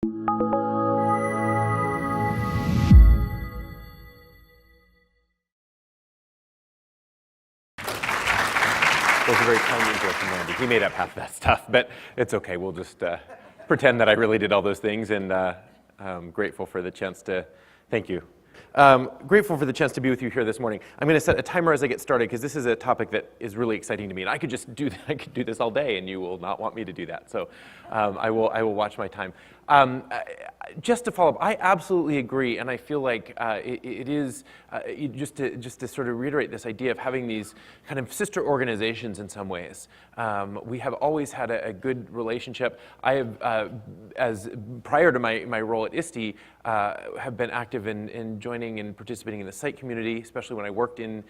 That was a very kind intro from Randy. He made up half that stuff, but it's okay. We'll just pretend that I really did all those things, and I'm grateful for the chance to, thank you. Grateful for the chance to be with you here this morning. I'm going to set a timer as I get started because this is a topic that is really exciting to me, and I could just do I could do this all day, and you will not want me to do that. So I will watch my time. Just to follow up, I absolutely agree, and I feel like it is just to sort of reiterate this idea of having these kind of sister organizations in some ways. We have always had a good relationship. I have, as prior to my role at ISTE, have been active in joining and participating in the site community, especially when I worked in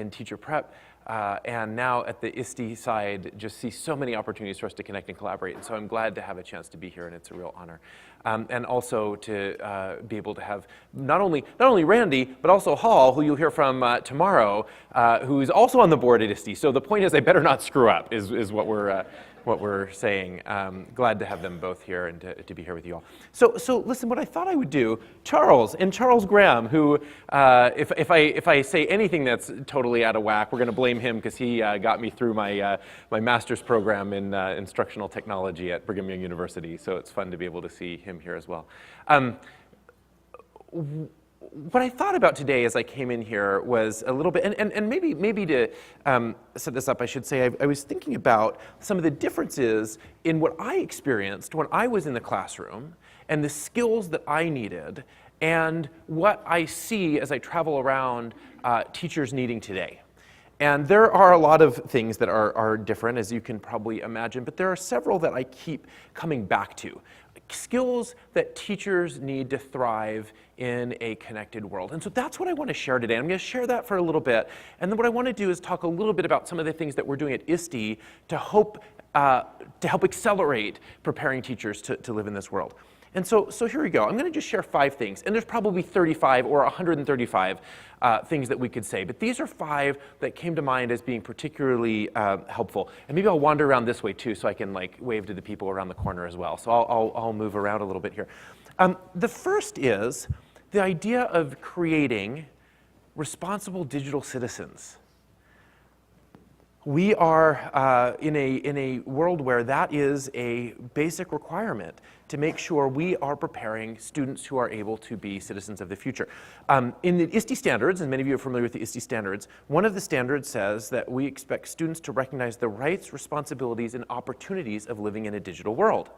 teacher prep. And now at the ISTE side, just see so many opportunities for us to connect and collaborate. And so I'm glad to have a chance to be here, and it's a real honor. And also to be able to have not only Randy, but also Hall, who you'll hear from tomorrow, who is also on the board at ISTE. So the point is, I better not screw up, is what we're saying. Glad to have them both here and to be here with you all. So listen, what I thought I would do, Charles Graham, who, if I say anything that's totally out of whack, we're going to blame him because he got me through my master's program in instructional technology at Brigham Young University. So it's fun to be able to see him here as well. What I thought about today as I came in here was a little bit, and maybe to set this up, I should say, I was thinking about some of the differences in what I experienced when I was in the classroom and the skills that I needed and what I see as I travel around teachers needing today. And there are a lot of things that are different, as you can probably imagine, but there are several that I keep coming back to. Skills that teachers need to thrive in a connected world. And so that's what I want to share today. I'm going to share that for a little bit. And then what I want to do is talk a little bit about some of the things that we're doing at ISTE to help accelerate preparing teachers to live in this world. And so here we go. I'm going to just share 5 things. And there's probably 35 or 135 things that we could say. But these are 5 that came to mind as being particularly helpful. And maybe I'll wander around this way too so I can like wave to the people around the corner as well. So I'll move around a little bit here. The first is the idea of creating responsible digital citizens. We are in a world where that is a basic requirement to make sure we are preparing students who are able to be citizens of the future. In the ISTE standards, and many of you are familiar with the ISTE standards, one of the standards says that we expect students to recognize the rights, responsibilities, and opportunities of living in a digital world.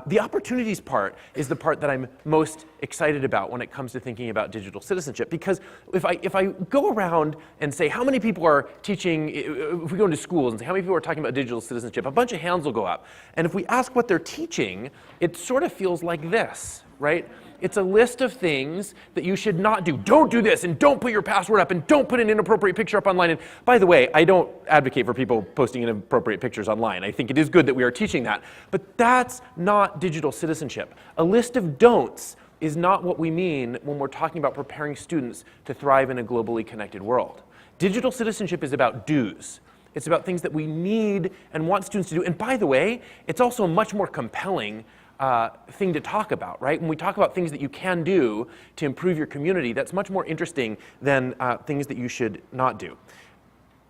The opportunities part is the part that I'm most excited about when it comes to thinking about digital citizenship. Because if I go around and say how many people are teaching, if we go into schools and say how many people are talking about digital citizenship, a bunch of hands will go up. And if we ask what they're teaching, it sort of feels like this, right? It's a list of things that you should not do. Don't do this, and don't put your password up, and don't put an inappropriate picture up online. And by the way, I don't advocate for people posting inappropriate pictures online. I think it is good that we are teaching that. But that's not digital citizenship. A list of don'ts is not what we mean when we're talking about preparing students to thrive in a globally connected world. Digital citizenship is about do's. It's about things that we need and want students to do. And by the way, it's also a much more compelling thing to talk about, right? When we talk about things that you can do to improve your community, that's much more interesting than things that you should not do.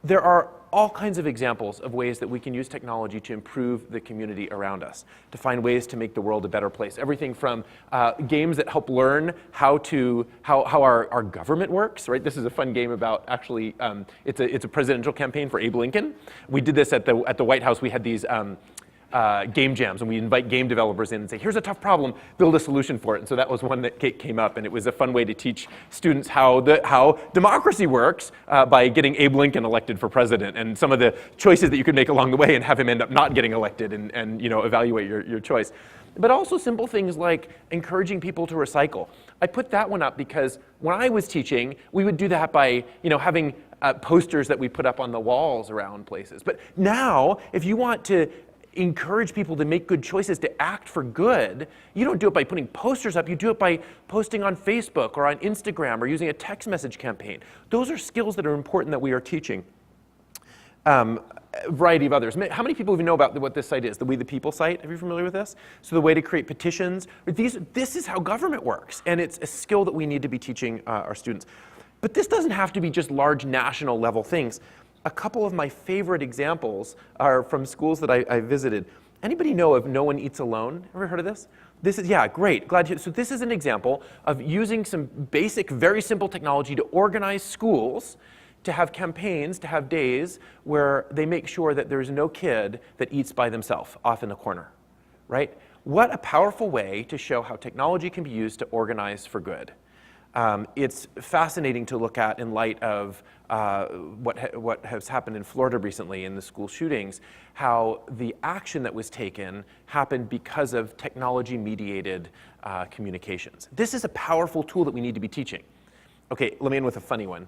There are all kinds of examples of ways that we can use technology to improve the community around us, to find ways to make the world a better place. Everything from games that help learn how our government works, right? This is a fun game about actually, it's a presidential campaign for Abe Lincoln. We did this at the White House. We had these game jams, and we invite game developers in and say, here's a tough problem, build a solution for it. And so that was one that came up, and it was a fun way to teach students how democracy works by getting Abe Lincoln elected for president, and some of the choices that you could make along the way and have him end up not getting elected, and evaluate your choice. But also simple things like encouraging people to recycle. I put that one up because when I was teaching, we would do that by having posters that we put up on the walls around places. But now, if you want to encourage people to make good choices, to act for good, you don't do it by putting posters up, you do it by posting on Facebook or on Instagram or using a text message campaign. Those are skills that are important that we are teaching. a variety of others. How many people even know about what this site is, the We the People site? Are you familiar with this? So the way to create petitions. This is how government works, and it's a skill that we need to be teaching our students. But this doesn't have to be just large national level things. A couple of my favorite examples are from schools that I visited. Anybody know of No One Eats Alone? Ever heard of this? This is, yeah, great, glad you. So this is an example of using some basic, very simple technology to organize schools, to have campaigns, to have days where they make sure that there's no kid that eats by themselves off in the corner, right? What a powerful way to show how technology can be used to organize for good. It's fascinating to look at in light of what has happened in Florida recently in the school shootings, how the action that was taken happened because of technology-mediated communications. This is a powerful tool that we need to be teaching. Okay, let me end with a funny one.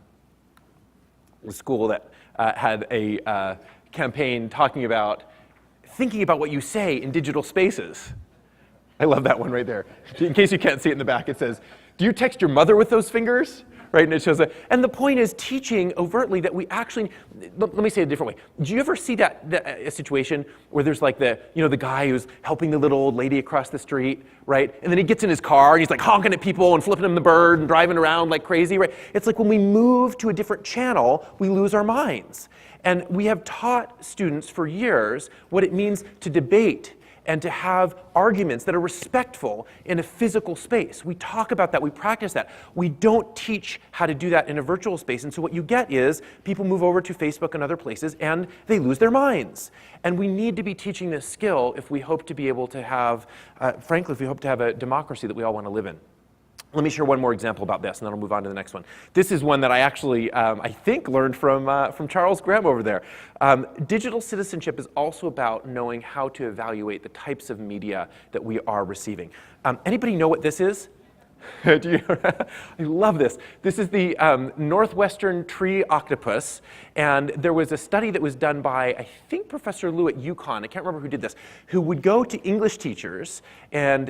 A school that had a campaign talking about thinking about what you say in digital spaces. I love that one right there. In case you can't see it in the back, it says, "Do you text your mother with those fingers?" Right, and it shows that. And the point is teaching overtly that we actually, let me say it a different way. Do you ever see a situation where there's like the guy who's helping the little old lady across the street, right? And then he gets in his car and he's like honking at people and flipping them the bird and driving around like crazy, right? It's like when we move to a different channel, we lose our minds. And we have taught students for years what it means to debate and to have arguments that are respectful in a physical space. We talk about that, we practice that. We don't teach how to do that in a virtual space, and so what you get is people move over to Facebook and other places and they lose their minds. And we need to be teaching this skill if we hope to be able to have, frankly, if we hope to have a democracy that we all want to live in. Let me share one more example about this, and then I'll move on to the next one. This is one that I actually, I think, learned from Charles Graham over there. Digital citizenship is also about knowing how to evaluate the types of media that we are receiving. Anybody know what this is? I love this. This is the northwestern tree octopus, and there was a study that was done by, I think, Professor Liu at UConn, I can't remember who did this, who would go to English teachers, and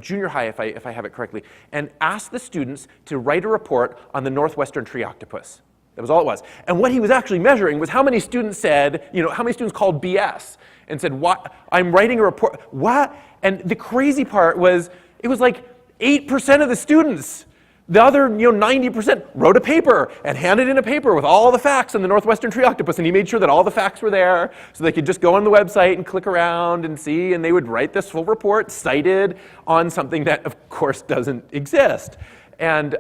junior high, if I have it correctly, and ask the students to write a report on the northwestern tree octopus. That was all it was. And what he was actually measuring was how many students said, how many students called BS and said, "What? I'm writing a report." What? And the crazy part was, it was like 8% of the students, the other 90% wrote a paper and handed in a paper with all the facts on the northwestern tree octopus, and he made sure that all the facts were there so they could just go on the website and click around and see, and they would write this full report cited on something that, of course, doesn't exist. And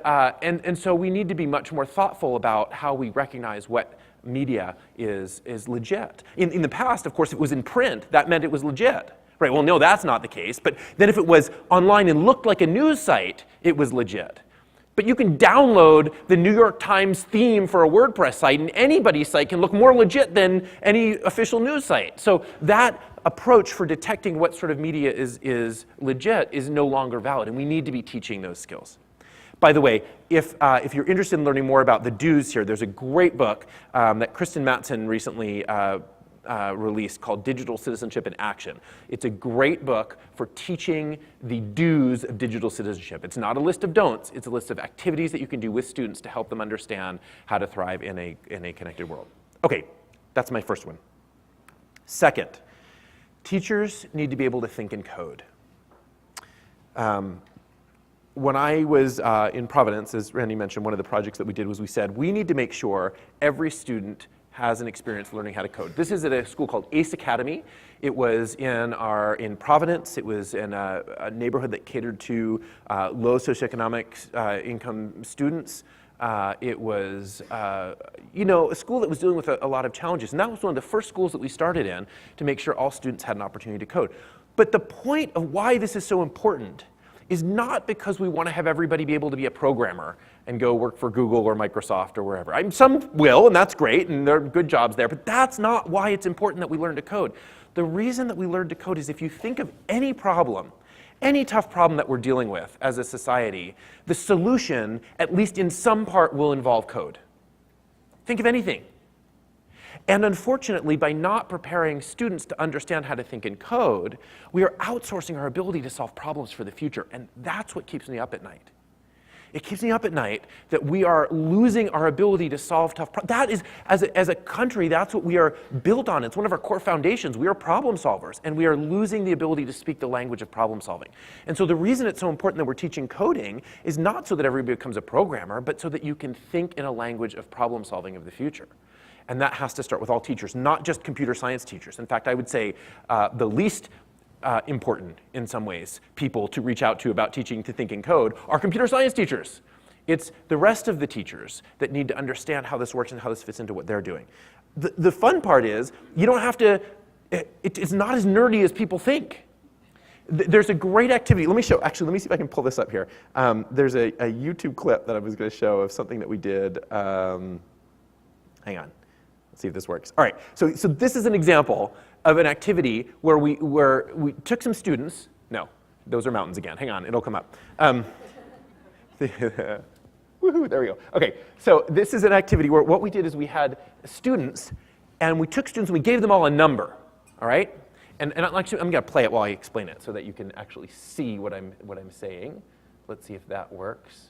so we need to be much more thoughtful about how we recognize what media is legit. In the past, of course, if it was in print, that meant it was legit. Right, well, no, that's not the case. But then if it was online and looked like a news site, it was legit. But you can download the New York Times theme for a WordPress site, and anybody's site can look more legit than any official news site. So that approach for detecting what sort of media is legit is no longer valid, and we need to be teaching those skills. By the way, if you're interested in learning more about the do's here, there's a great book that Kristen Mattson recently released called Digital Citizenship in Action. It's a great book for teaching the do's of digital citizenship. It's not a list of don'ts, it's a list of activities that you can do with students to help them understand how to thrive in a connected world. Okay, that's my first one. Second, teachers need to be able to think in code. When I was in Providence, as Randy mentioned, one of the projects that we did was we said, we need to make sure every student has an experience learning how to code. This is at a school called ACE Academy. It was in Providence. It was in a neighborhood that catered to low socioeconomic income students. It was a school that was dealing with a lot of challenges. And that was one of the first schools that we started in to make sure all students had an opportunity to code. But the point of why this is so important is not because we want to have everybody be able to be a programmer and go work for Google or Microsoft or wherever. Some will, and that's great, and there are good jobs there, but that's not why it's important that we learn to code. The reason that we learn to code is if you think of any problem, any tough problem that we're dealing with as a society, the solution, at least in some part, will involve code. Think of anything. And unfortunately, by not preparing students to understand how to think in code, we are outsourcing our ability to solve problems for the future, and that's what keeps me up at night. It keeps me up at night that we are losing our ability to solve tough problems. That is, as a country, that's what we are built on. It's one of our core foundations. We are problem solvers, and we are losing the ability to speak the language of problem solving. And so the reason it's so important that we're teaching coding is not so that everybody becomes a programmer, but so that you can think in a language of problem solving of the future. And that has to start with all teachers, not just computer science teachers. In fact, I would say the least important, in some ways, people to reach out to about teaching to think in code are computer science teachers. It's the rest of the teachers that need to understand how this works and how this fits into what they're doing. The fun part is, you don't have to, it's not as nerdy as people think. There's a great activity. Let me see if I can pull this up here. There's a YouTube clip that I was going to show of something that we did. Hang on. Let's see if this works. All right, so this is an example of an activity where we took some students. No, those are mountains again. Hang on, it'll come up. Woohoo, there we go. Okay, so this is an activity where what we did is we had students, and we took students and we gave them all a number, all right? And actually, I'm going to play it while I explain it so that you can actually see what I'm saying. Let's see if that works.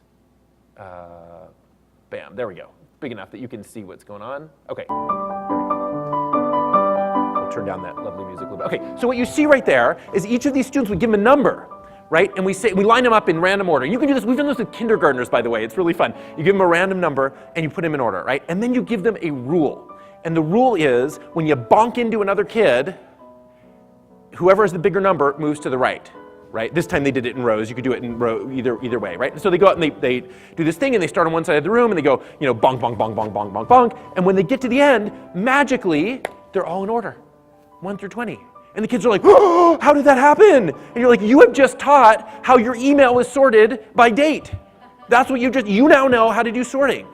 Bam, there we go. Big enough that you can see what's going on. Okay. I'll turn down that lovely music a little bit. Okay, so what you see right there is each of these students, we give them a number, right? And we line them up in random order. You can do this. We've done this with kindergartners, by the way. It's really fun. You give them a random number and you put them in order, right? And then you give them a rule. And the rule is when you bonk into another kid, whoever has the bigger number moves to the right. Right? This time they did it in rows. You could do it in row either way, right? And so they go out and they do this thing and they start on one side of the room and they go, bonk, bonk, bonk, bonk, bonk, bonk, bonk. And when they get to the end, magically, they're all in order, 1 through 20. And the kids are like, oh, how did that happen? And you're like, you have just taught how your email is sorted by date. That's what you now know how to do sorting.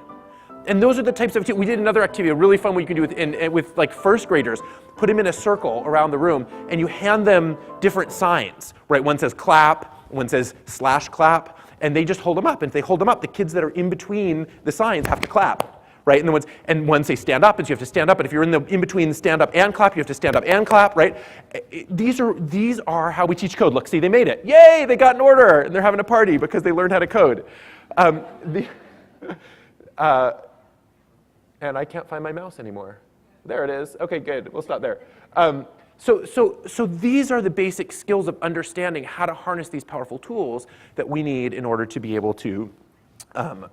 And those are the types of, we did another activity, a really fun one you can do with like first graders. Put them in a circle around the room and you hand them different signs, right? One says clap, one says /clap, and they just hold them up. And if they hold them up, the kids that are in between the signs have to clap, right? And one say stand up, and so you have to stand up. But if you're in between stand up and clap, you have to stand up and clap, right? These are how we teach code. Look, see, they made it. Yay, they got an order, and they're having a party because they learned how to code. And I can't find my mouse anymore. There it is. Okay, good. We'll stop there. So these are the basic skills of understanding how to harness these powerful tools that we need in order to be able to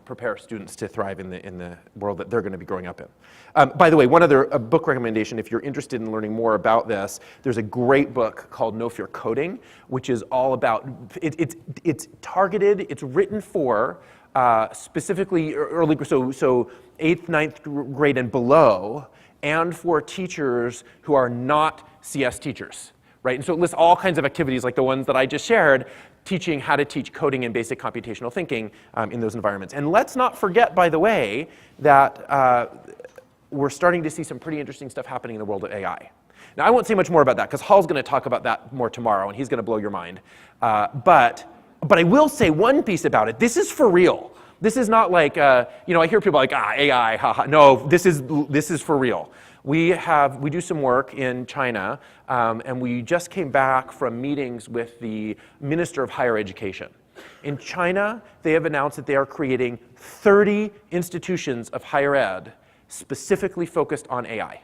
prepare students to thrive in the world that they're going to be growing up in. By the way, one other book recommendation, if you're interested in learning more about this, there's a great book called No Fear Coding, which is all about, it's targeted, it's written for specifically early, so 8th, 9th grade and below, and for teachers who are not CS teachers, right? And so it lists all kinds of activities like the ones that I just shared, teaching how to teach coding and basic computational thinking in those environments. And let's not forget, by the way, that we're starting to see some pretty interesting stuff happening in the world of AI. Now, I won't say much more about that because Hall's going to talk about that more tomorrow, and he's going to blow your mind. But I will say one piece about it. This is for real. This is not like, I hear people like, AI, haha. No, this is for real. We do some work in China, and we just came back from meetings with the Minister of Higher Education. In China, they have announced that they are creating 30 institutions of higher ed specifically focused on AI.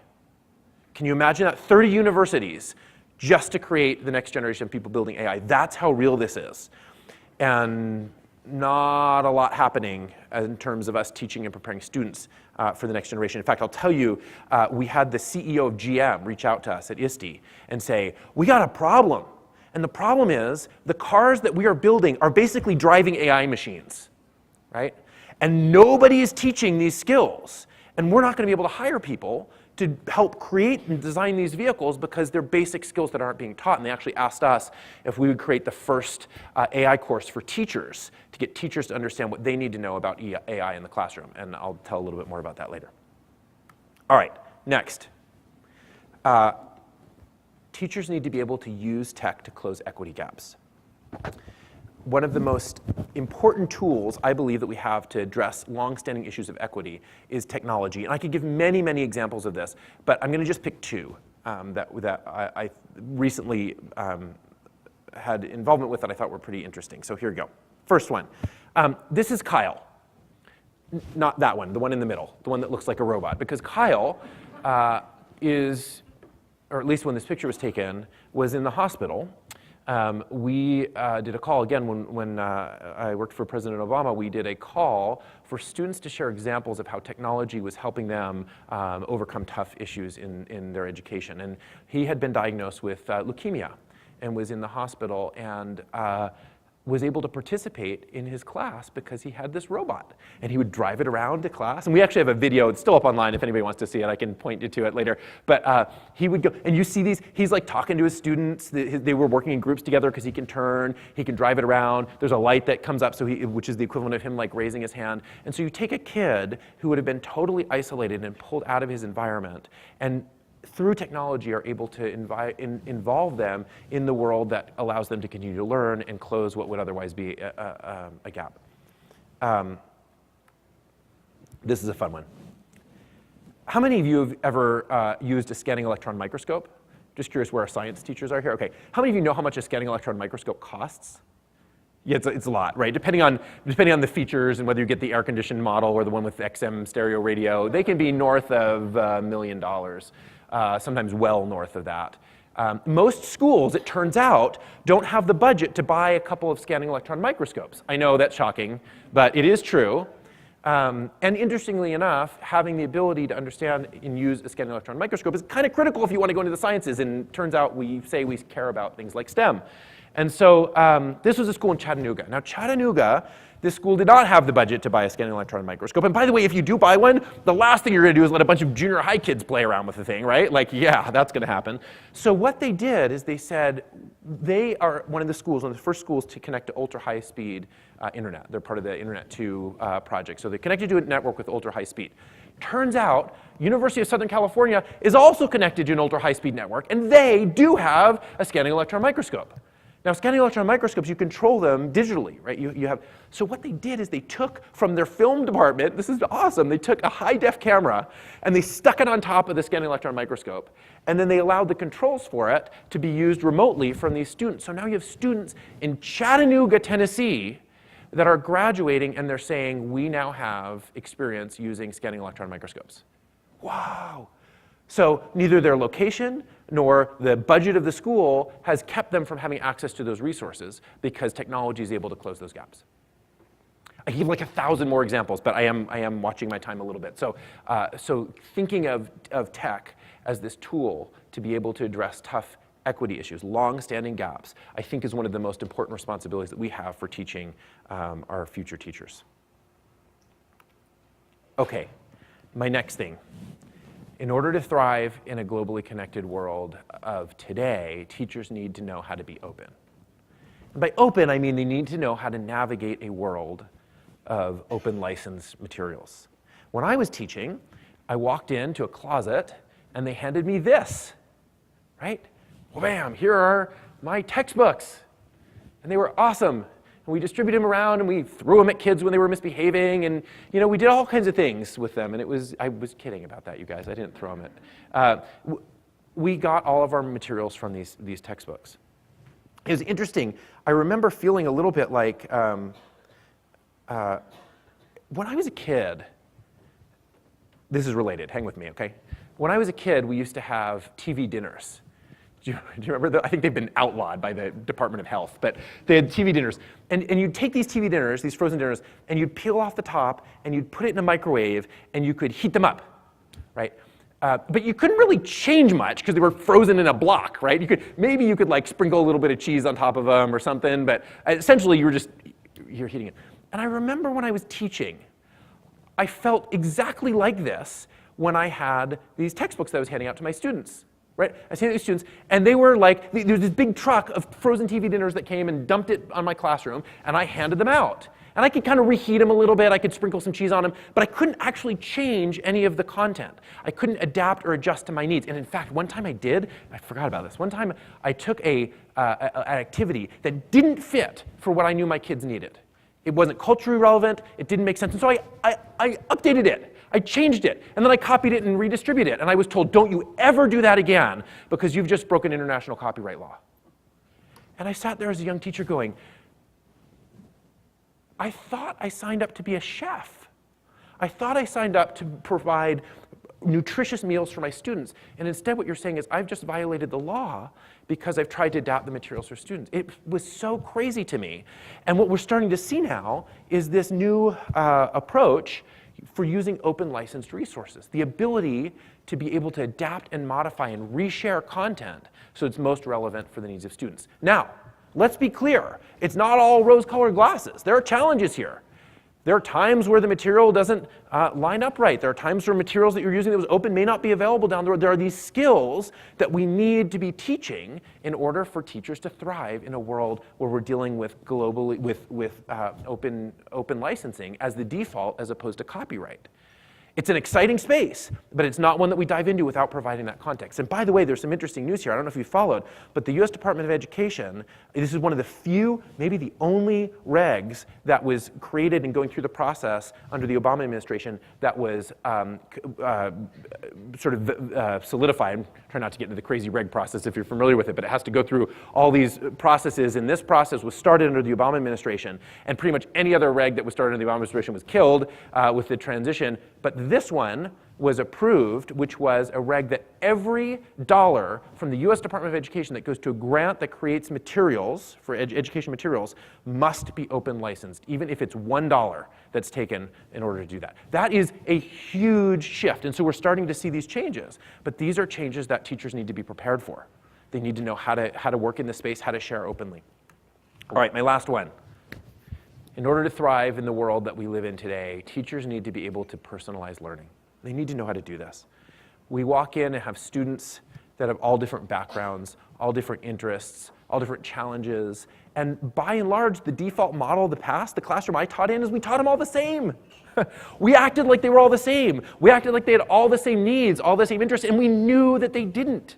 Can you imagine that? 30 universities just to create the next generation of people building AI. That's how real this is. And not a lot happening in terms of us teaching and preparing students for the next generation. In fact, I'll tell you, we had the CEO of GM reach out to us at ISTE and say, we got a problem. And the problem is the cars that we are building are basically driving AI machines, right? And nobody is teaching these skills. And we're not going to be able to hire people to help create and design these vehicles because they're basic skills that aren't being taught. And they actually asked us if we would create the first AI course for teachers to get teachers to understand what they need to know about AI in the classroom. And I'll tell a little bit more about that later. All right, next. Teachers need to be able to use tech to close equity gaps. One of the most important tools, I believe, that we have to address long-standing issues of equity is technology. And I could give many, many examples of this, but I'm going to just pick two that I recently had involvement with that I thought were pretty interesting. So here we go. First one, This is Kyle. Not that one, the one in the middle, the one that looks like a robot. Because Kyle is, or at least when this picture was taken, was in the hospital. We did a call, again, when I worked for President Obama, we did a call for students to share examples of how technology was helping them overcome tough issues in their education. And he had been diagnosed with leukemia and was in the hospital and was able to participate in his class because he had this robot. And he would drive it around to class. And we actually have a video, it's still up online if anybody wants to see it, I can point you to it later. But he would go, and you see these, he's like talking to his students. They were working in groups together because he can turn, he can drive it around. There's a light that comes up, which is the equivalent of him like raising his hand. And so you take a kid who would have been totally isolated and pulled out of his environment, and through technology are able to involve them in the world that allows them to continue to learn and close what would otherwise be a gap. This is a fun one. How many of you have ever used a scanning electron microscope? Just curious where our science teachers are here. Okay, how many of you know how much a scanning electron microscope costs? Yeah, it's a lot, right? Depending on the features and whether you get the air-conditioned model or the one with XM stereo radio, they can be north of $1 million. Sometimes well north of that. Most schools, it turns out, don't have the budget to buy a couple of scanning electron microscopes. I know that's shocking, but it is true. And interestingly enough, having the ability to understand and use a scanning electron microscope is kind of critical if you want to go into the sciences, and it turns out we say we care about things like STEM. And so this was a school in Chattanooga. Now Chattanooga, this school did not have the budget to buy a scanning electron microscope. And by the way, if you do buy one, the last thing you're going to do is let a bunch of junior high kids play around with the thing, right? Like, yeah, that's going to happen. So what they did is they said they are one of the first schools to connect to ultra-high speed internet. They're part of the Internet 2 project. So they connected to a network with ultra-high speed. Turns out, University of Southern California is also connected to an ultra-high speed network, and they do have a scanning electron microscope. Now, scanning electron microscopes, you control them digitally, right? So what they did is they took from their film department, this is awesome, they took a high-def camera and they stuck it on top of the scanning electron microscope, and then they allowed the controls for it to be used remotely from these students. So now you have students in Chattanooga, Tennessee, that are graduating and they're saying, we now have experience using scanning electron microscopes. Wow. So neither their location nor the budget of the school has kept them from having access to those resources because technology is able to close those gaps. I give like 1,000 more examples, but I am watching my time a little bit. So thinking of tech as this tool to be able to address tough equity issues, long-standing gaps, I think is one of the most important responsibilities that we have for teaching our future teachers. Okay, my next thing. In order to thrive in a globally connected world of today, teachers need to know how to be open. And by open, I mean they need to know how to navigate a world of open license materials. When I was teaching, I walked into a closet and they handed me this, right? Well, bam, here are my textbooks. And they were awesome. And we distributed them around and we threw them at kids when they were misbehaving, and we did all kinds of things with them. And I was kidding about that, you guys. I didn't throw them at. We got all of our materials from these textbooks. It was interesting. I remember feeling a little bit like when I was a kid. This is related. Hang with me, okay? When I was a kid, we used to have TV dinners. Do you remember? I think they've been outlawed by the Department of Health, but they had TV dinners. And you'd take these TV dinners, these frozen dinners, and you'd peel off the top, and you'd put it in a microwave, and you could heat them up, right? But you couldn't really change much because they were frozen in a block, right? Maybe you could like sprinkle a little bit of cheese on top of them or something, but essentially you're heating it. And I remember when I was teaching, I felt exactly like this when I had these textbooks that I was handing out to my students. Right? I was handing these students, and they were like, there was this big truck of frozen TV dinners that came and dumped it on my classroom, and I handed them out. And I could kind of reheat them a little bit, I could sprinkle some cheese on them, but I couldn't actually change any of the content. I couldn't adapt or adjust to my needs. And in fact, one time I did, I forgot about this, one time I took an activity that didn't fit for what I knew my kids needed. It wasn't culturally relevant, it didn't make sense, and so I updated it. I changed it, and then I copied it and redistributed it, and I was told, don't you ever do that again, because you've just broken international copyright law. And I sat there as a young teacher going, I thought I signed up to be a chef. I thought I signed up to provide nutritious meals for my students. And instead what you're saying is I've just violated the law because I've tried to adapt the materials for students. It was so crazy to me. And what we're starting to see now is this new approach for using open licensed resources. The ability to be able to adapt and modify and reshare content so it's most relevant for the needs of students. Now, let's be clear. It's not all rose-colored glasses. There are challenges here. There are times where the material doesn't line up right. There are times where materials that you're using that was open may not be available down the road. There are these skills that we need to be teaching in order for teachers to thrive in a world where we're dealing with globally with open licensing as the default as opposed to copyright. It's an exciting space, but it's not one that we dive into without providing that context. And by the way, there's some interesting news here. I don't know if you followed, but the US Department of Education, this is one of the few, maybe the only regs that was created and going through the process under the Obama administration that was solidified. I'm trying not to get into the crazy reg process if you're familiar with it, but it has to go through all these processes, and this process was started under the Obama administration, and pretty much any other reg that was started under the Obama administration was killed with the transition. But this one was approved, which was a reg that every dollar from the US Department of Education that goes to a grant that creates materials for education materials must be open licensed, even if it's $1 that's taken in order to do that. That is a huge shift, and so we're starting to see these changes. But these are changes that teachers need to be prepared for. They need to know how to work in this space, how to share openly. All right, my last one. In order to thrive in the world that we live in today, teachers need to be able to personalize learning. They need to know how to do this. We walk in and have students that have all different backgrounds, all different interests, all different challenges. And by and large, the default model of the past, the classroom I taught in, is we taught them all the same. We acted like they were all the same. We acted like they had all the same needs, all the same interests, and we knew that they didn't.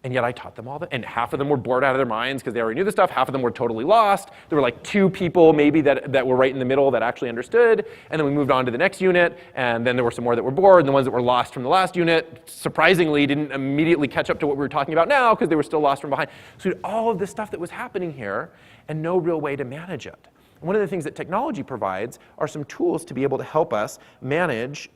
And yet I taught them all that, and half of them were bored out of their minds because they already knew the stuff. Half of them were totally lost. There were like 2 people maybe that were right in the middle that actually understood. And then we moved on to the next unit, and then there were some more that were bored, and the ones that were lost from the last unit, surprisingly, didn't immediately catch up to what we were talking about now because they were still lost from behind. So we had all of this stuff that was happening here and no real way to manage it. One of the things that technology provides are some tools to be able to help us manage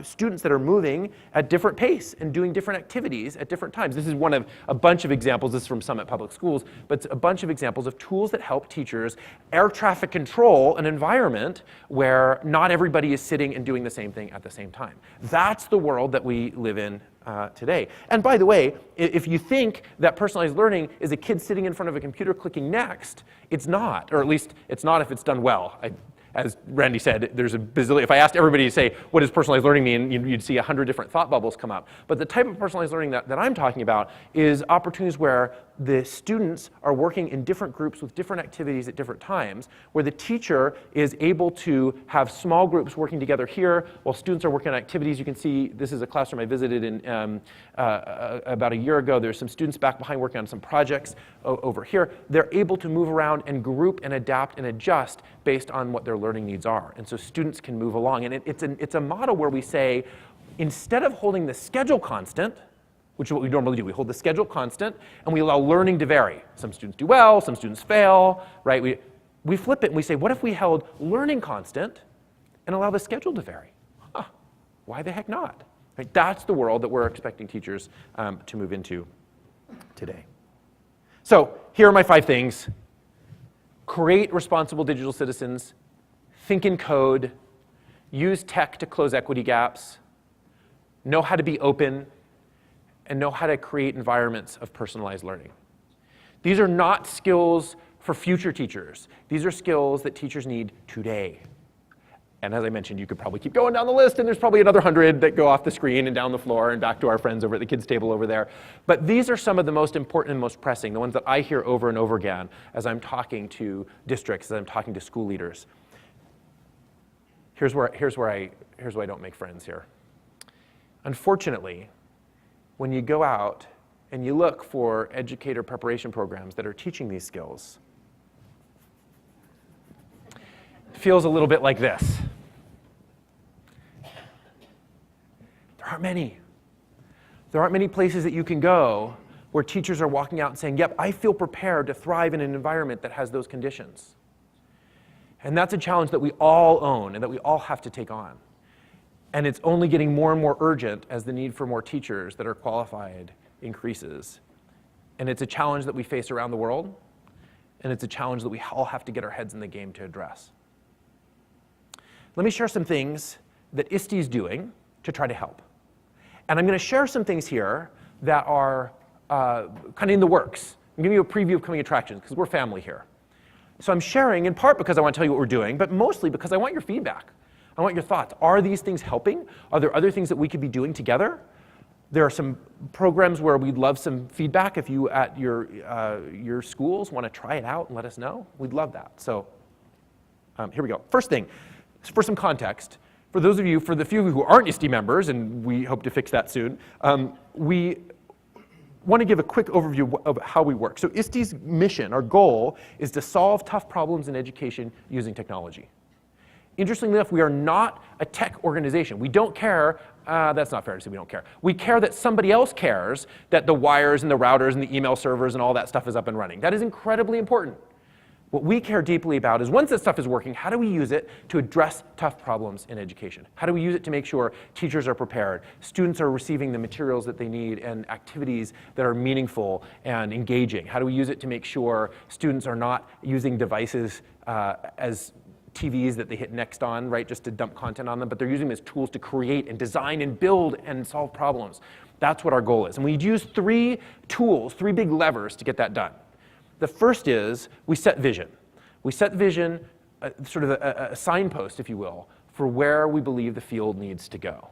students that are moving at different pace and doing different activities at different times. This is one of a bunch of examples. This is from Summit Public Schools, but it's a bunch of examples of tools that help teachers air traffic control an environment where not everybody is sitting and doing the same thing at the same time. That's the world that we live in today. And by the way, if you think that personalized learning is a kid sitting in front of a computer clicking next, it's not, or at least it's not if it's done well. As Randy said, there's a bazillion. If I asked everybody to say, what does personalized learning mean, you'd see 100 different thought bubbles come up. But the type of personalized learning that I'm talking about is opportunities where the students are working in different groups with different activities at different times, where the teacher is able to have small groups working together here while students are working on activities. You can see this is a classroom I visited in about a year ago. There's some students back behind working on some projects over here. They're able to move around and group and adapt and adjust based on what their learning needs are. And so students can move along. And it's a model where we say, instead of holding the schedule constant, which is what we normally do, we hold the schedule constant and we allow learning to vary. Some students do well, some students fail, right? We flip it and we say, what if we held learning constant and allow the schedule to vary? Huh, why the heck not? Right? That's the world that we're expecting teachers to move into today. So here are my 5 things. Create responsible digital citizens, think in code, use tech to close equity gaps, know how to be open, and know how to create environments of personalized learning. These are not skills for future teachers. These are skills that teachers need today. And as I mentioned, you could probably keep going down the list, and there's probably another 100 that go off the screen and down the floor and back to our friends over at the kids' table over there. But these are some of the most important and most pressing, the ones that I hear over and over again as I'm talking to districts, as I'm talking to school leaders. Here's where I don't make friends here. Unfortunately, when you go out and you look for educator preparation programs that are teaching these skills, it feels a little bit like this. There aren't many. There aren't many places that you can go where teachers are walking out and saying, yep, I feel prepared to thrive in an environment that has those conditions. And that's a challenge that we all own and that we all have to take on. And it's only getting more and more urgent as the need for more teachers that are qualified increases. And it's a challenge that we face around the world, and it's a challenge that we all have to get our heads in the game to address. Let me share some things that ISTE is doing to try to help. And I'm going to share some things here that are kind of in the works. I'm giving you a preview of coming attractions, because we're family here. So I'm sharing in part because I want to tell you what we're doing, but mostly because I want your feedback. I want your thoughts. Are these things helping? Are there other things that we could be doing together? There are some programs where we'd love some feedback. If you at your schools want to try it out and let us know, we'd love that. So here we go. First thing, for some context, for those of you, for the few of you who aren't ISTE members, and we hope to fix that soon, we want to give a quick overview of how we work. So ISTE's mission, our goal, is to solve tough problems in education using technology. Interestingly enough, we are not a tech organization. We don't care, that's not fair to say we don't care. We care that somebody else cares that the wires and the routers and the email servers and all that stuff is up and running. That is incredibly important. What we care deeply about is once that stuff is working, how do we use it to address tough problems in education? How do we use it to make sure teachers are prepared, students are receiving the materials that they need and activities that are meaningful and engaging? How do we use it to make sure students are not using devices as TVs that they hit next on, right, just to dump content on them, but they're using them as tools to create and design and build and solve problems. That's what our goal is. And we use three tools, three big levers to get that done. The first is we set vision. We set vision, sort of a signpost, if you will, for where we believe the field needs to go.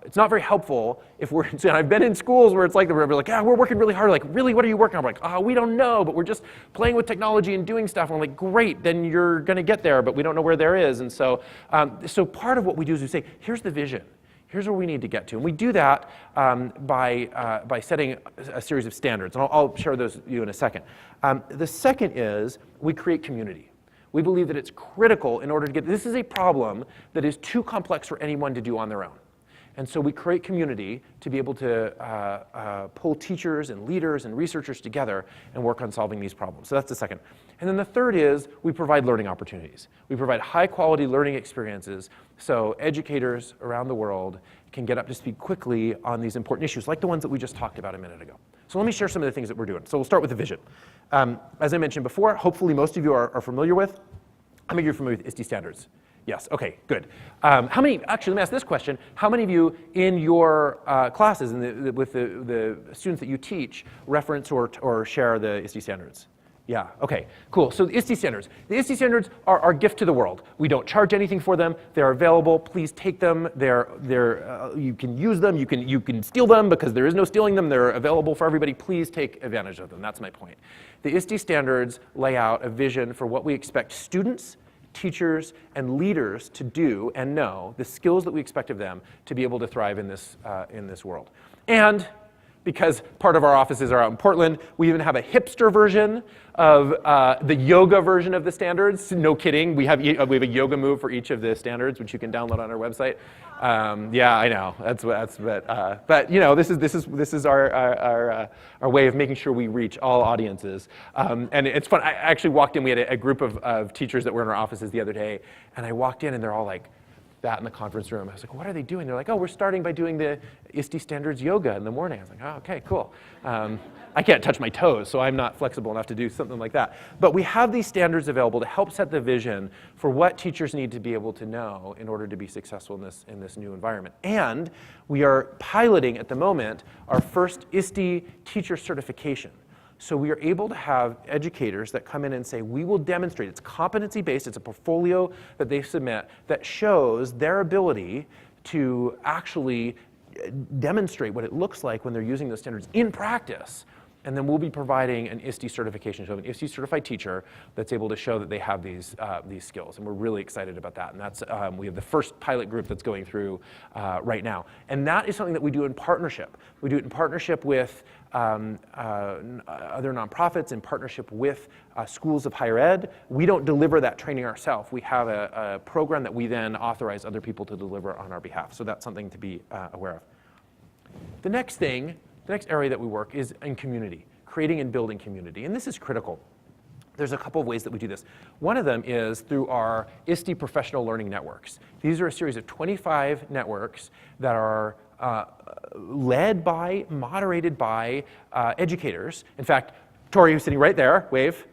It's not very helpful if we're, and I've been in schools where it's like, we're like, yeah, we're working really hard. Like, really, what are you working on? I'm like, we don't know, but we're just playing with technology and doing stuff. And I'm like, great, then you're going to get there, but we don't know where there is. And so, so part of what we do is we say, here's the vision. Here's where we need to get to. And we do that by setting a series of standards. And I'll share those with you in a second. The second is we create community. We believe that it's critical in order to get, this is a problem that is too complex for anyone to do on their own. And so we create community to be able to pull teachers and leaders and researchers together and work on solving these problems. So that's the second. And then the third is we provide learning opportunities. We provide high quality learning experiences so educators around the world can get up to speed quickly on these important issues, like the ones that we just talked about a minute ago. So let me share some of the things that we're doing. So we'll start with the vision. As I mentioned before, hopefully most of you are familiar with. How many of you are familiar with ISTE standards? Yes, okay, good. How many, actually let me ask this question, how many of you in your classes and with the students that you teach reference or share the ISTE standards? Yeah, okay, cool. So the ISTE standards. The ISTE standards are our gift to the world. We don't charge anything for them. They're available. Please take them. You can use them. You can steal them because there is no stealing them. They're available for everybody. Please take advantage of them. That's my point. The ISTE standards lay out a vision for what we expect students, teachers, and leaders to do and know, the skills that we expect of them to be able to thrive in this world. And because part of our offices are out in Portland, we even have a hipster version of the yoga version of the standards. No kidding, we have a yoga move for each of the standards, which you can download on our website. Yeah, I know. But you know, this is our way of making sure we reach all audiences. And it's fun. I actually walked in. We had a group of teachers that were in our offices the other day, and I walked in, and they're all like that in the conference room. I was like, what are they doing? They're like, we're starting by doing the ISTE standards yoga in the morning. I was like, okay, cool. I can't touch my toes, so I'm not flexible enough to do something like that. But we have these standards available to help set the vision for what teachers need to be able to know in order to be successful in this new environment. And we are piloting at the moment our first ISTE teacher certification. So we are able to have educators that come in and say, we will demonstrate, it's competency-based, it's a portfolio that they submit that shows their ability to actually demonstrate what it looks like when they're using those standards in practice. And then we'll be providing an ISTE certification, so an ISTE certified teacher that's able to show that they have these skills. And we're really excited about that. And that's, we have the first pilot group that's going through right now. And that is something that we do in partnership. We do it in partnership with other nonprofits, in partnership with schools of higher ed. We don't deliver that training ourselves. We have a program that we then authorize other people to deliver on our behalf. So that's something to be aware of. The next area that we work is in community, creating and building community. And this is critical. There's a couple of ways that we do this. One of them is through our ISTE professional learning networks. These are a series of 25 networks that are led by, moderated by educators. In fact, Tori, who's sitting right there, wave,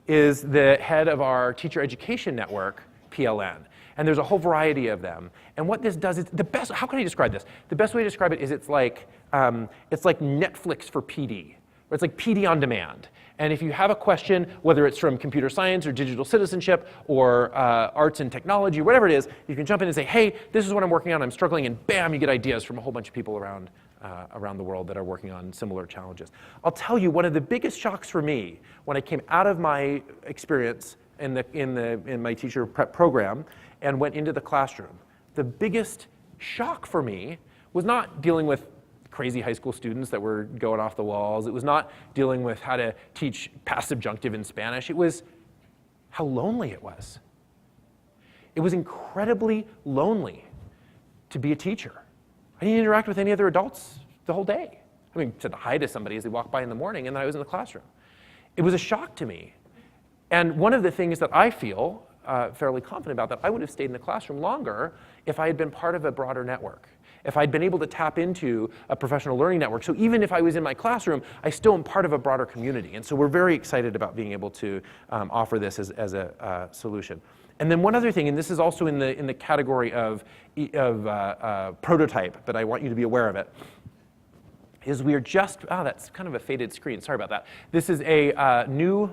is the head of our teacher education network, PLN. And there's a whole variety of them. And what this does is, how can I describe this? The best way to describe it is it's like Netflix for PD, or it's like PD on demand. And if you have a question, whether it's from computer science or digital citizenship or arts and technology, whatever it is, you can jump in and say, hey, this is what I'm working on, I'm struggling, and bam, you get ideas from a whole bunch of people around the world that are working on similar challenges. I'll tell you, one of the biggest shocks for me when I came out of my experience in my teacher prep program and went into the classroom, the biggest shock for me was not dealing with crazy high school students that were going off the walls. It was not dealing with how to teach past subjunctive in Spanish. It was how lonely it was. It was incredibly lonely to be a teacher. I didn't interact with any other adults the whole day. I mean, said hi to somebody as they walked by in the morning, and then I was in the classroom. It was a shock to me. And one of the things that I feel fairly confident about, that I would have stayed in the classroom longer if I had been part of a broader network, if I'd been able to tap into a professional learning network. So even if I was in my classroom, I still am part of a broader community. And so we're very excited about being able to offer this as a solution. And then one other thing, and this is also in the category of prototype, but I want you to be aware of it, is we are just, that's kind of a faded screen, sorry about that. This is a new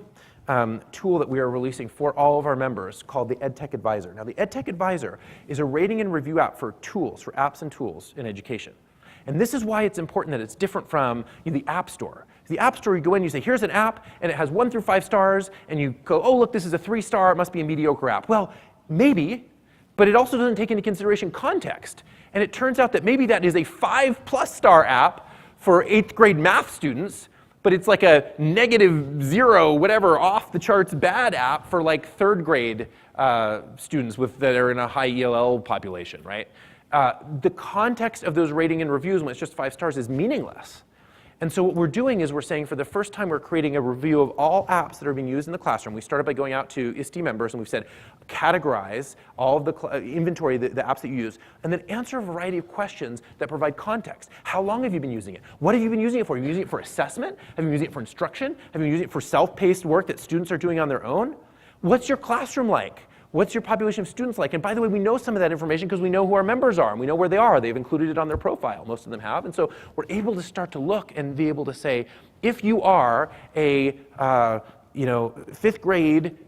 tool that we are releasing for all of our members called the EdTech Advisor. Now the EdTech Advisor is a rating and review app for tools, for apps and tools in education. And this is why it's important that it's different from the App Store. The App Store, you go in, you say, here's an app, and it has 1 through 5 stars, and you go, oh, look, this is a 3-star, it must be a mediocre app. Well, maybe, but it also doesn't take into consideration context. And it turns out that maybe that is a 5+ star app for 8th grade math students, but it's like a -0, whatever, off the charts bad app for like 3rd grade students that are in a high ELL population, right? The context of those rating and reviews when it's just 5 stars is meaningless. And so what we're doing is we're saying for the first time we're creating a review of all apps that are being used in the classroom. We started by going out to ISTE members and we've said categorize all of the inventory, the apps that you use, and then answer a variety of questions that provide context. How long have you been using it? What have you been using it for? Have you been using it for assessment? Have you been using it for instruction? Have you been using it for self-paced work that students are doing on their own? What's your classroom like? What's your population of students like? And by the way, we know some of that information because we know who our members are and we know where they are. They've included it on their profile. Most of them have. And so we're able to start to look and be able to say, if you are a 5th grade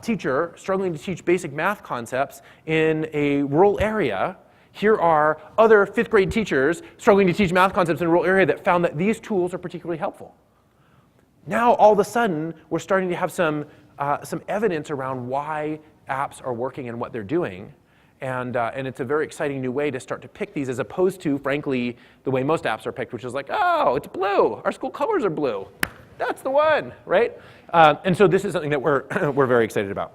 teacher struggling to teach basic math concepts in a rural area, here are other 5th grade teachers struggling to teach math concepts in a rural area that found that these tools are particularly helpful. Now, all of a sudden, we're starting to have some evidence around why apps are working and what they're doing. And it's a very exciting new way to start to pick these as opposed to, frankly, the way most apps are picked, which is like, oh, it's blue. Our school colors are blue. That's the one, right? And so this is something that we're very excited about.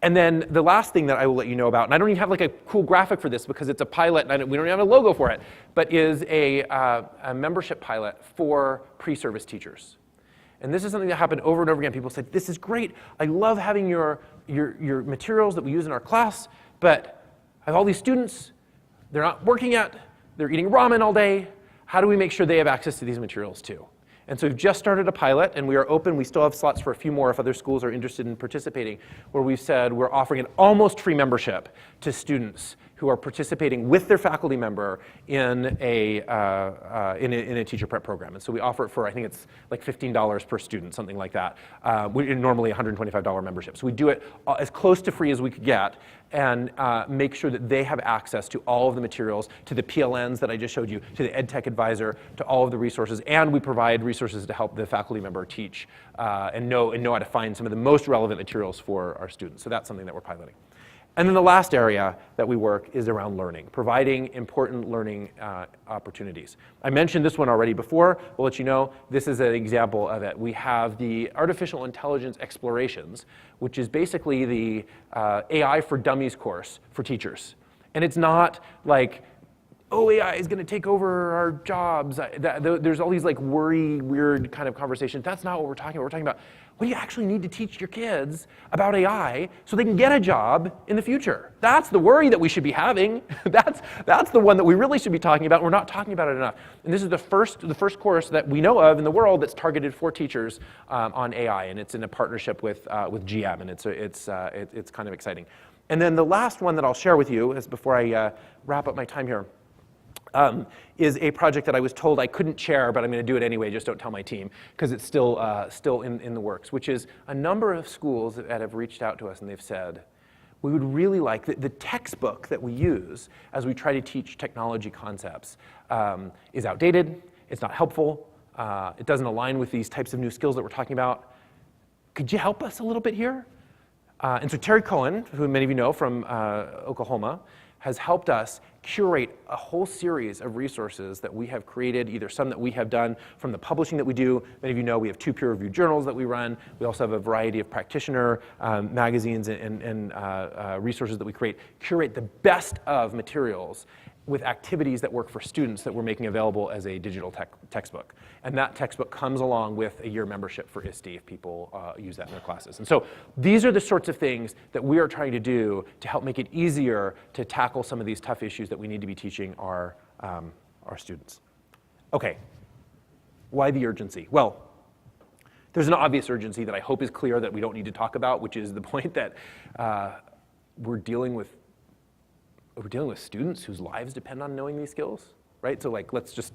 And then the last thing that I will let you know about, and I don't even have like a cool graphic for this because it's a pilot and we don't have a logo for it, but is a membership pilot for pre-service teachers. And this is something that happened over and over again. People said, this is great. I love having your materials that we use in our class, but I have all these students. They're not working yet. They're eating ramen all day. How do we make sure they have access to these materials too? And so we've just started a pilot, and we are open. We still have slots for a few more if other schools are interested in participating, where we've said we're offering an almost free membership to students who are participating with their faculty member in a teacher prep program. And so we offer it for, I think it's like $15 per student, something like that. We're normally a $125 membership. So we do it as close to free as we could get and make sure that they have access to all of the materials, to the PLNs that I just showed you, to the EdTech Advisor, to all of the resources, and we provide resources to help the faculty member teach and know how to find some of the most relevant materials for our students. So that's something that we're piloting. And then the last area that we work is around learning, providing important learning opportunities. I mentioned this one already before. We'll let you know this is an example of it. We have the Artificial Intelligence Explorations, which is basically the AI for Dummies course for teachers. And it's not like, oh, AI is going to take over our jobs. There's all these like weird kind of conversations. That's not what we're talking about. We're talking about What do you actually need to teach your kids about AI so they can get a job in the future? That's the worry that we should be having. That's the one that we really should be talking about. We're not talking about it enough. And this is the first course that we know of in the world that's targeted for teachers on AI, and it's in a partnership with GM, and it's kind of exciting. And then the last one that I'll share with you is before I wrap up my time here. Is a project that I was told I couldn't chair, but I'm going to do it anyway, just don't tell my team, because it's still in the works, which is a number of schools that have reached out to us and they've said, we would really like, the textbook that we use as we try to teach technology concepts is outdated, it's not helpful, it doesn't align with these types of new skills that we're talking about. Could you help us a little bit here? And so Terry Cohen, who many of you know from Oklahoma, has helped us curate a whole series of resources that we have created, either some that we have done from the publishing that we do. Many of you know we have 2 peer-reviewed journals that we run. We also have a variety of practitioner magazines and resources that we curate the best of materials with activities that work for students that we're making available as a digital textbook. And that textbook comes along with a year membership for ISTE if people use that in their classes. And so these are the sorts of things that we are trying to do to help make it easier to tackle some of these tough issues that we need to be teaching our students. Okay, why the urgency? Well, there's an obvious urgency that I hope is clear that we don't need to talk about, which is the point that we're dealing with students whose lives depend on knowing these skills, right? So like, let's just,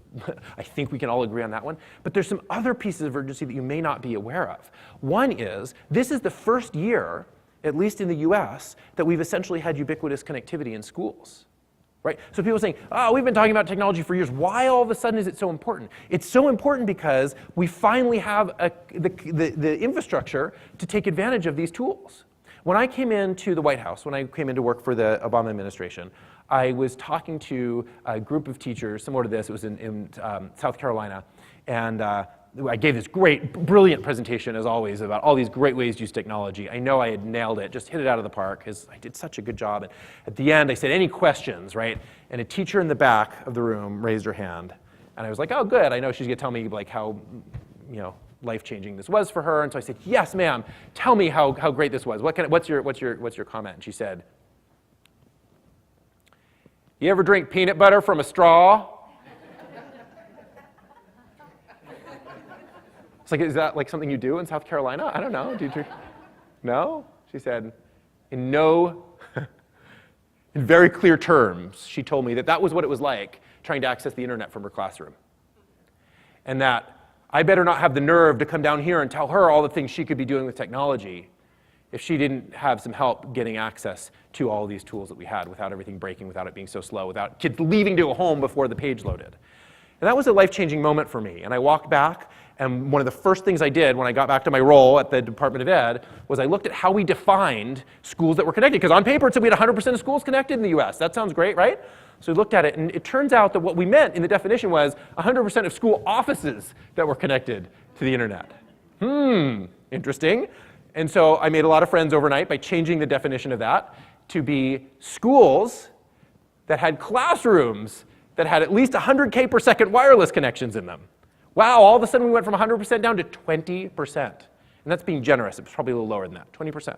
I think we can all agree on that one. But there's some other pieces of urgency that you may not be aware of. One is, this is the first year, at least in the US, that we've essentially had ubiquitous connectivity in schools, right? So people are saying, oh, we've been talking about technology for years. Why all of a sudden is it so important? It's so important because we finally have the infrastructure to take advantage of these tools. When I came into the White House, when I came into work for the Obama administration, I was talking to a group of teachers, similar to this. It was in South Carolina. And I gave this great, brilliant presentation, as always, about all these great ways to use technology. I know I had nailed it, just hit it out of the park, because I did such a good job. And at the end, I said, any questions, right? And a teacher in the back of the room raised her hand. And I was like, oh, good. I know she's going to tell me like how, life-changing this was for her. And so I said, yes, ma'am, tell me how great this was. What's your comment? And she said, you ever drink peanut butter from a straw? It's like, is that like something you do in South Carolina? I don't know. Do you drink? No? She said, in very clear terms, she told me that was what it was like trying to access the internet from her classroom. And that I better not have the nerve to come down here and tell her all the things she could be doing with technology if she didn't have some help getting access to all these tools that we had without everything breaking, without it being so slow, without kids leaving to go home before the page loaded. And that was a life-changing moment for me. And I walked back, and one of the first things I did when I got back to my role at the Department of Ed was I looked at how we defined schools that were connected. Because on paper, it said we had 100% of schools connected in the US. That sounds great, right? So we looked at it, and it turns out that what we meant in the definition was 100% of school offices that were connected to the internet. Interesting. And so I made a lot of friends overnight by changing the definition of that to be schools that had classrooms that had at least 100K per second wireless connections in them. Wow, all of a sudden we went from 100% down to 20%. And that's being generous. It was probably a little lower than that, 20%.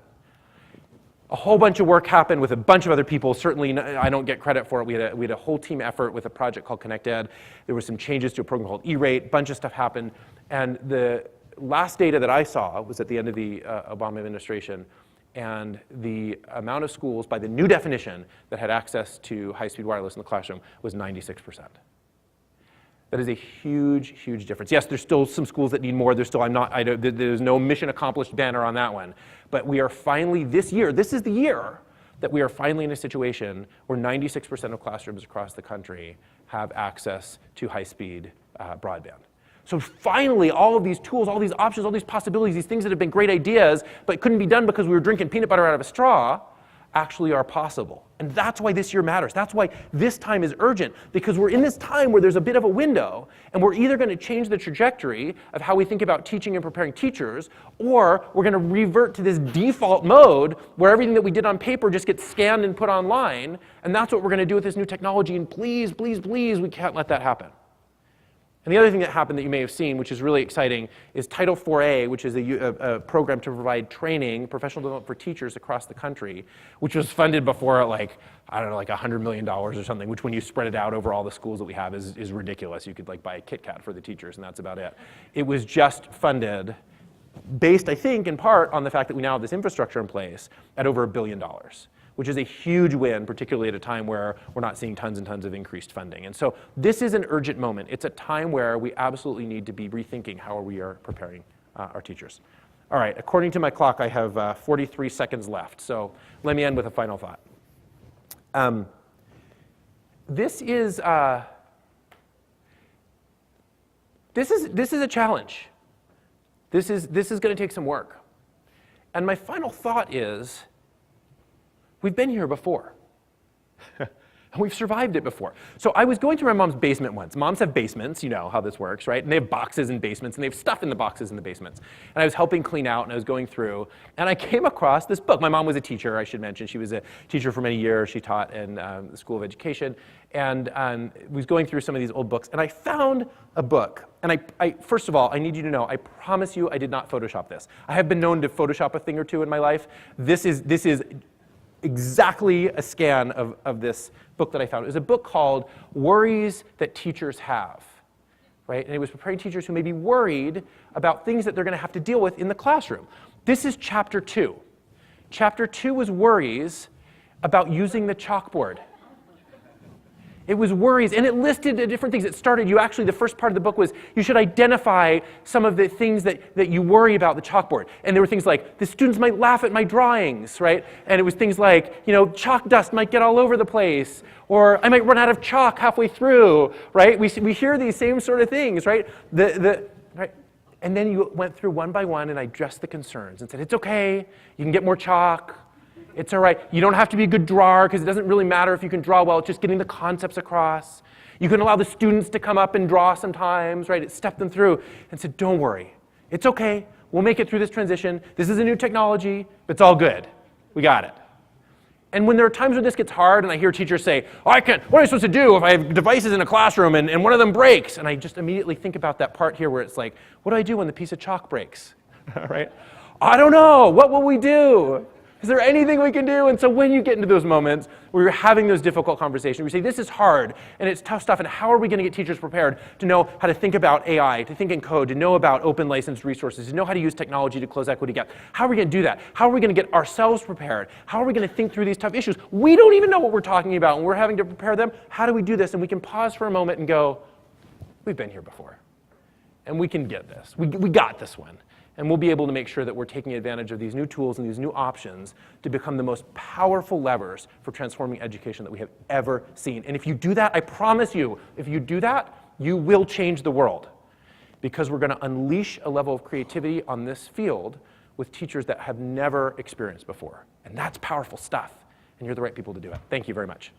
A whole bunch of work happened with a bunch of other people. Certainly, I don't get credit for it. We had a whole team effort with a project called ConnectEd. There were some changes to a program called E-Rate. A bunch of stuff happened. And the last data that I saw was at the end of the Obama administration. And the amount of schools, by the new definition, that had access to high-speed wireless in the classroom was 96%. That is a huge, huge difference. Yes, there's still some schools that need more. There's no mission accomplished banner on that one. But we are finally, this year, this is the year that we are finally in a situation where 96% of classrooms across the country have access to high-speed broadband. So finally, all of these tools, all these options, all these possibilities, these things that have been great ideas but couldn't be done because we were drinking peanut butter out of a straw, actually are possible. And that's why this year matters. That's why this time is urgent, because we're in this time where there's a bit of a window, and we're either going to change the trajectory of how we think about teaching and preparing teachers, or we're going to revert to this default mode where everything that we did on paper just gets scanned and put online, and that's what we're going to do with this new technology, and please, please, please, we can't let that happen. And the other thing that happened that you may have seen, which is really exciting, is Title 4A, which is a program to provide training, professional development for teachers across the country, which was funded before at like, I don't know, like $100 million or something, which when you spread it out over all the schools that we have is ridiculous. You could like buy a Kit Kat for the teachers and that's about it. It was just funded based, I think, in part on the fact that we now have this infrastructure in place at over $1 billion. Which is a huge win, particularly at a time where we're not seeing tons and tons of increased funding. And so this is an urgent moment. It's a time where we absolutely need to be rethinking how we are preparing our teachers. All right, according to my clock, I have 43 seconds left. So let me end with a final thought. This is a challenge. This is going to take some work. And my final thought is, we've been here before. And we've survived it before. So I was going through my mom's basement once. Moms have basements, you know how this works, right? And they have boxes in basements, and they have stuff in the boxes in the basements. And I was helping clean out, and I was going through, and I came across this book. My mom was a teacher, I should mention. She was a teacher for many years. She taught in the School of Education. And was going through some of these old books, and I found a book. And I first of all, I need you to know, I promise you I did not Photoshop this. I have been known to Photoshop a thing or two in my life. This is exactly a scan of this book that I found. It was a book called Worries That Teachers Have, right? And it was preparing teachers who may be worried about things that they're going to have to deal with in the classroom. This is chapter 2. Chapter 2 was worries about using the chalkboard. It was worries, and it listed the different things. It started, the first part of the book was, you should identify some of the things that you worry about the chalkboard. And there were things like, the students might laugh at my drawings, right? And it was things like, chalk dust might get all over the place, or I might run out of chalk halfway through, right? We hear these same sort of things, right? Right? And then you went through one by one, and I addressed the concerns and said, it's okay, you can get more chalk. It's all right. You don't have to be a good drawer because it doesn't really matter if you can draw well. It's just getting the concepts across. You can allow the students to come up and draw sometimes, right? Step them through and said, don't worry. It's okay. We'll make it through this transition. This is a new technology, but it's all good. We got it. And when there are times when this gets hard and I hear teachers say, what am I supposed to do if I have devices in a classroom and one of them breaks? And I just immediately think about that part here where it's like, what do I do when the piece of chalk breaks? Right? I don't know. What will we do? Is there anything we can do? And so when you get into those moments where you're having those difficult conversations, we say, this is hard, and it's tough stuff, and how are we going to get teachers prepared to know how to think about AI, to think in code, to know about open licensed resources, to know how to use technology to close equity gaps? How are we going to do that? How are we going to get ourselves prepared? How are we going to think through these tough issues? We don't even know what we're talking about, and we're having to prepare them. How do we do this? And we can pause for a moment and go, we've been here before, and we can get this. We got this one. And we'll be able to make sure that we're taking advantage of these new tools and these new options to become the most powerful levers for transforming education that we have ever seen. And if you do that, I promise you, if you do that, you will change the world. Because we're going to unleash a level of creativity on this field with teachers that have never experienced before. And that's powerful stuff. And you're the right people to do it. Thank you very much.